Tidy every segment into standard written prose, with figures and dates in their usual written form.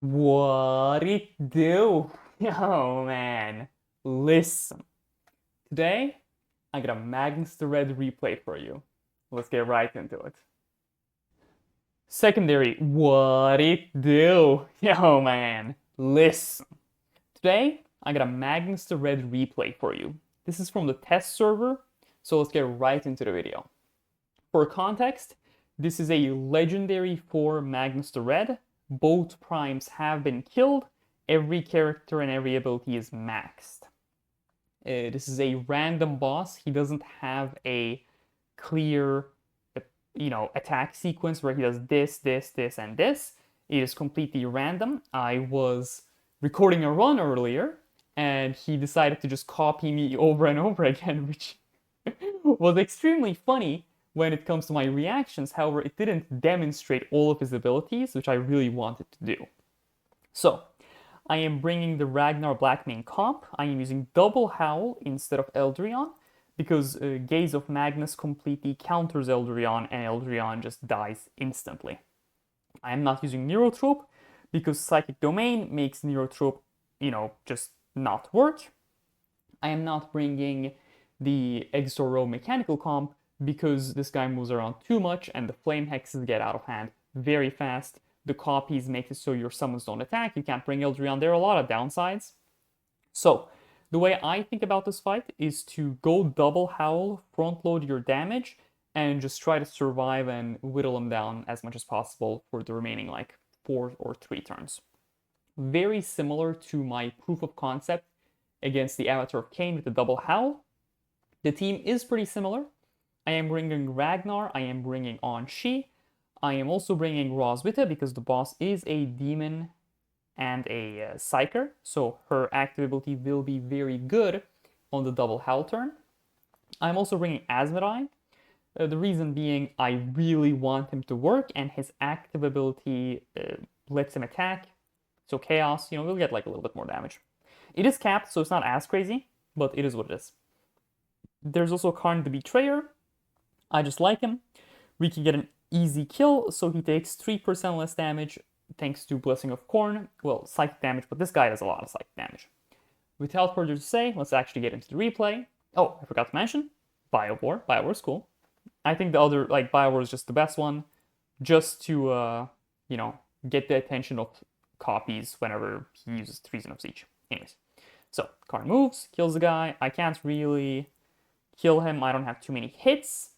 What it do? Oh man, listen. Today, I got a Magnus the Red replay for you. Let's get right into it. Secondary, what it do? Oh man, listen. Today, I got a Magnus the Red replay for you. This is from the test server, so let's get right into the video. For context, this is a legendary for Magnus the Red. Both primes have been killed. Every character and every ability is maxed. This is a random boss. He doesn't have a clear, attack sequence where he does this, this, this, and this. It is completely random. I was recording a run earlier, and he decided to just copy me over and over again, which was extremely funny when it comes to my reactions. However, it didn't demonstrate all of his abilities, which I really wanted to do. So, I am bringing the Ragnar Blackmane comp. I am using Double Howl instead of Eldryon because Gaze of Magnus completely counters Eldryon and Eldryon just dies instantly. I am not using Neurotrope because Psychic Domain makes Neurotrope, just not work. I am not bringing the Exoro Mechanical comp because this guy moves around too much and the Flame Hexes get out of hand very fast. The copies make it so your summons don't attack. You can't bring Eldryon. There are a lot of downsides. So, the way I think about this fight is to go Double Howl, front load your damage, and just try to survive and whittle them down as much as possible for the remaining like 4 or 3 turns. Very similar to my proof of concept against the Avatar of Cain with the Double Howl. The team is pretty similar. I am bringing Ragnar, I am bringing Anshi, I am also bringing Roswitha because the boss is a demon and a psyker, so her active ability will be very good on the Double Howl turn. I'm also bringing Asmodai, the reason being I really want him to work and his active ability lets him attack, so Chaos, we'll get like a little bit more damage. It is capped, so it's not as crazy, but it is what it is. There's also Karn the Betrayer. I just like him. We can get an easy kill, so he takes 3% less damage thanks to Blessing of Khorne. Well, psychic damage, but this guy does a lot of psychic damage. Without further to say, let's actually get into the replay. Oh, I forgot to mention, Biowar. Biowar is cool. I think the other, Biowar is just the best one, just to, get the attention of copies whenever he uses Treason of Siege. Anyways, so Karn moves, kills the guy. I can't really kill him. I don't have too many hits.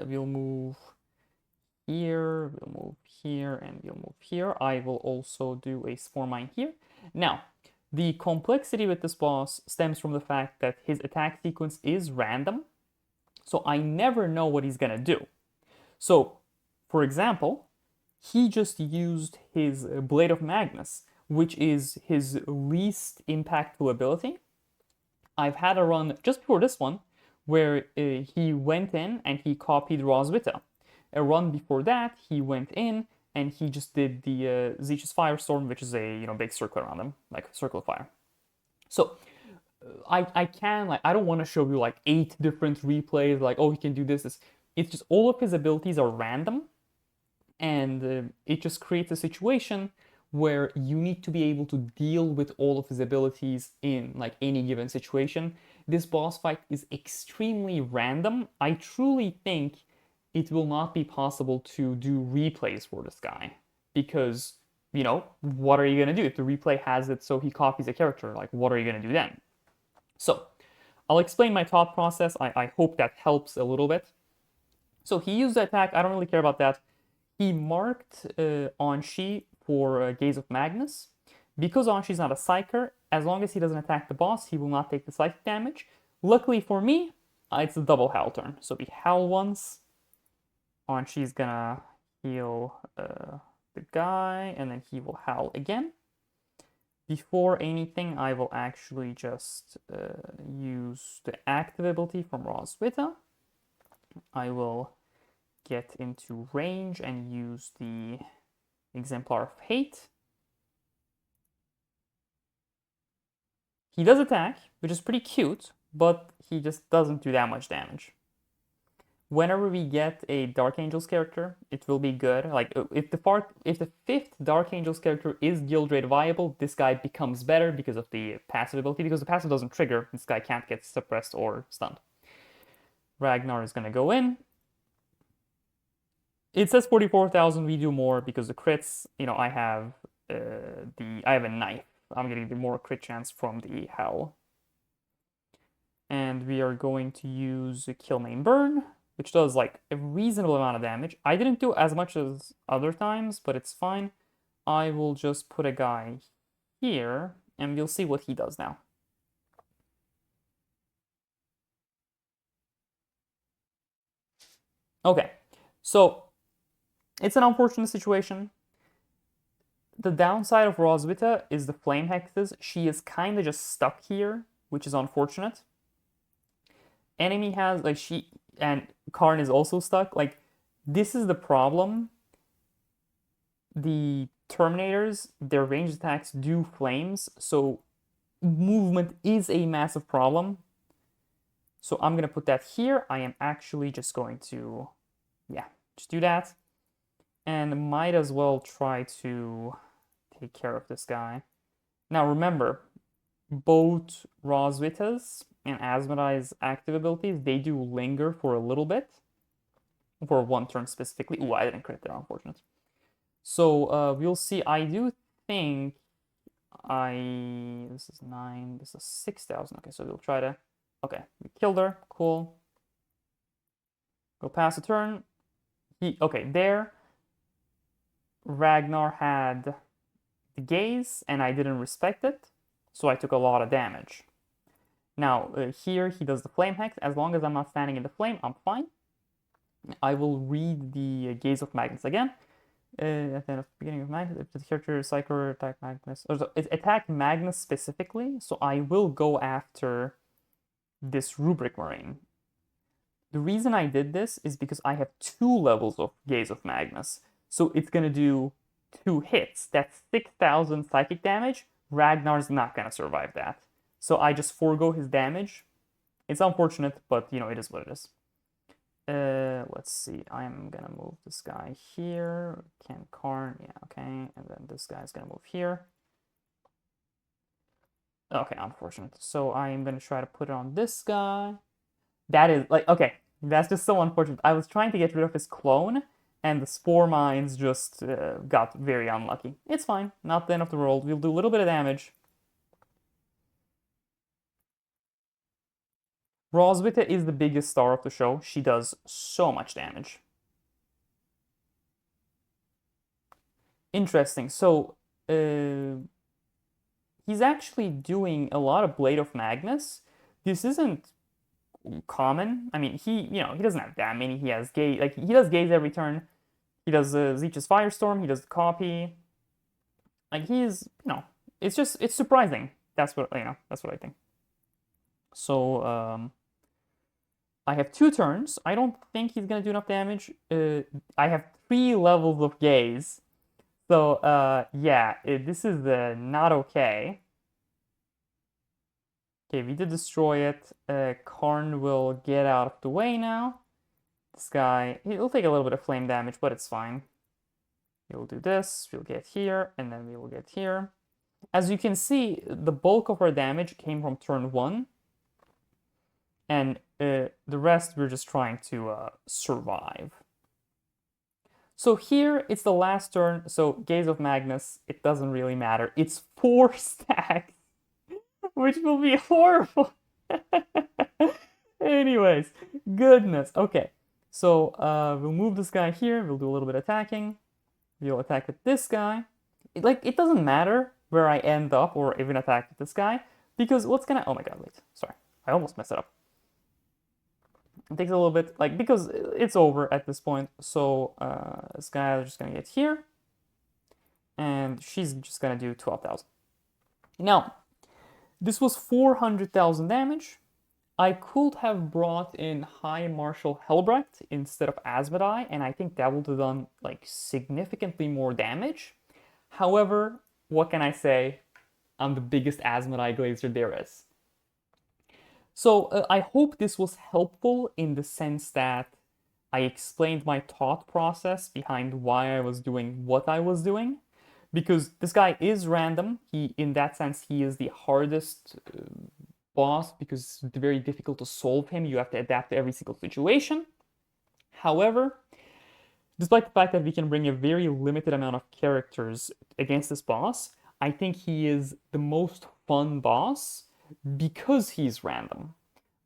We'll move here, we'll move here, and we'll move here. I will also do a Spore Mine here. Now, the complexity with this boss stems from the fact that his attack sequence is random, so I never know what he's gonna do. So, for example, he just used his Blade of Magnus, which is his least impactful ability. I've had a run just before this one where he went in and he copied Roswitha. A run before that, he went in and he just did the Zeech's Firestorm, which is a big circle around him, like a circle of fire. So I don't want to show you like 8 different replays, like, oh, he can do this. It's just all of his abilities are random, and it just creates a situation where you need to be able to deal with all of his abilities in like any given situation. This boss fight is extremely random. I truly think it will not be possible to do replays for this guy because, what are you going to do? If the replay has it so he copies a character, like what are you going to do then? So I'll explain my thought process. I hope that helps a little bit. So he used the attack. I don't really care about that. He marked Anshi for Gaze of Magnus. Because Anshi's not a Psyker, as long as he doesn't attack the boss, he will not take the psychic damage. Luckily for me, it's a Double Howl turn. So we howl once. Anshi's gonna heal the guy, and then he will howl again. Before anything, I will actually just use the active ability from Roswitha. I will get into range and use the Exemplar of Hate. He does attack, which is pretty cute, but he just doesn't do that much damage. whenever we get a Dark Angels character, it will be good. Like if the fifth Dark Angels character is guild rate viable, this guy becomes better because of the passive ability. Because the passive doesn't trigger, this guy can't get suppressed or stunned. Ragnar is gonna go in. It says 44,000. We do more because the crits. You know, I have I have a knife. I'm getting the more crit chance from the Howl. And we are going to use a Kill Main Burn, which does like a reasonable amount of damage. I didn't do as much as other times, but it's fine. I will just put a guy here, and we'll see what he does now. Okay, so it's an unfortunate situation. The downside of Roswitha is the flame hexes. She is kind of just stuck here, which is unfortunate. Enemy has, like, and Karn is also stuck. Like, this is the problem. The Terminators, their ranged attacks do flames, so movement is a massive problem. So I'm going to put that here. I am actually just going to, yeah, just do that. And might as well try to take care of this guy. Now remember, both Roswitha's and Asmodee's active abilities, they do linger for a little bit. For one turn specifically. Ooh, I didn't crit there, unfortunate. So we'll see. I do think this is 9, this is 6,000. Okay, so we'll try to, okay, we killed her, cool. Go past the turn. Okay, there. Ragnar had the gaze, and I didn't respect it, so I took a lot of damage. Now, here he does the flame hex. As long as I'm not standing in the flame, I'm fine. I will read the gaze of Magnus again. At the beginning of Magnus, if the character Psycho attack Magnus, or it attacked Magnus specifically, so I will go after this Rubric Marine. The reason I did this is because I have 2 levels of Gaze of Magnus. So it's going to do 2 hits. That's 6,000 psychic damage. Ragnar's not going to survive that. So I just forego his damage. It's unfortunate, but you know, it is what it is. Let's see. I'm going to move this guy here. Can Karn, yeah, okay. And then this guy's going to move here. Okay, unfortunate. So I'm going to try to put it on this guy. That is, like, okay. That's just so unfortunate. I was trying to get rid of his clone, and the Spore Mines just got very unlucky. It's fine. Not the end of the world. We'll do a little bit of damage. Roswitha is the biggest star of the show. She does so much damage. Interesting. So, he's actually doing a lot of Blade of Magnus. This isn't common. I mean, he doesn't have that many. He has gaze, like he does gaze every turn. He does Zeech's Firestorm. He does the copy. Like he's, it's surprising. That's what that's what I think. So I have 2 turns. I don't think he's gonna do enough damage. I have 3 levels of gaze. So yeah, this is not okay. Okay, we did destroy it. Karn will get out of the way now. This guy, he'll take a little bit of flame damage, but it's fine. We'll do this, we'll get here, and then we will get here. As you can see, the bulk of our damage came from turn 1. And the rest, we're just trying to survive. So here, it's the last turn, so Gaze of Magnus, it doesn't really matter. It's 4 stacks. Which will be horrible. Anyways, goodness. Okay, so we'll move this guy here. We'll do a little bit of attacking. We'll attack with this guy. It doesn't matter where I end up or even attack with this guy, because what's gonna... Oh my god, wait. Sorry. I almost messed it up. It takes a little bit, because it's over at this point. So this guy is just gonna get here. And she's just gonna do 12,000. Now, this was 400,000 damage. I could have brought in High Marshal Helbrecht instead of Asmodee, and I think that would have done significantly more damage. However, what can I say? I'm the biggest Asmodee glazer there is. So I hope this was helpful in the sense that I explained my thought process behind why I was doing what I was doing, because this guy is random. In that sense, he is the hardest boss because it's very difficult to solve him. You have to adapt to every single situation. However, despite the fact that we can bring a very limited amount of characters against this boss, I think he is the most fun boss because he's random.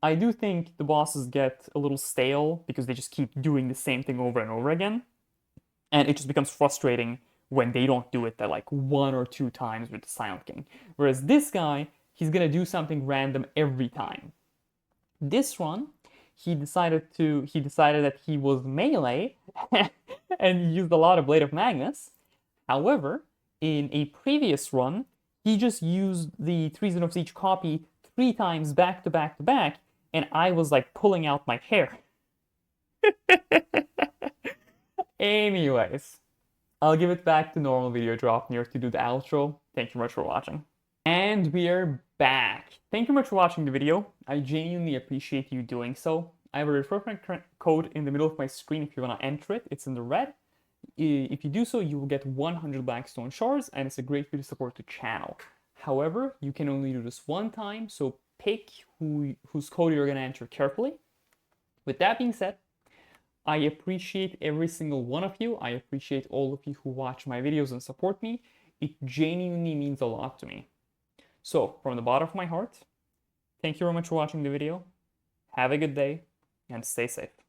I do think the bosses get a little stale because they just keep doing the same thing over and over again, and it just becomes frustrating when they don't do it that like 1 or 2 times with the Silent King. Whereas this guy, he's gonna do something random every time. This run, he decided that he was melee and used a lot of Blade of Magnus. However, in a previous run, he just used the Treason of Siege copy 3 times back to back to back, and I was like pulling out my hair. Anyways, I'll give it back to normal video Draupnir to do the outro. Thank you very much for watching. And we're back. Thank you very much for watching the video. I genuinely appreciate you doing so. I have a referral code in the middle of my screen if you want to enter it. It's in the red. If you do so, you will get 100 Blackstone shards, and it's a great way to support the channel. However, you can only do this one time, so pick whose code you're going to enter carefully. With that being said, I appreciate every single one of you. I appreciate all of you who watch my videos and support me. It genuinely means a lot to me. So, from the bottom of my heart, thank you very much for watching the video. Have a good day, and stay safe.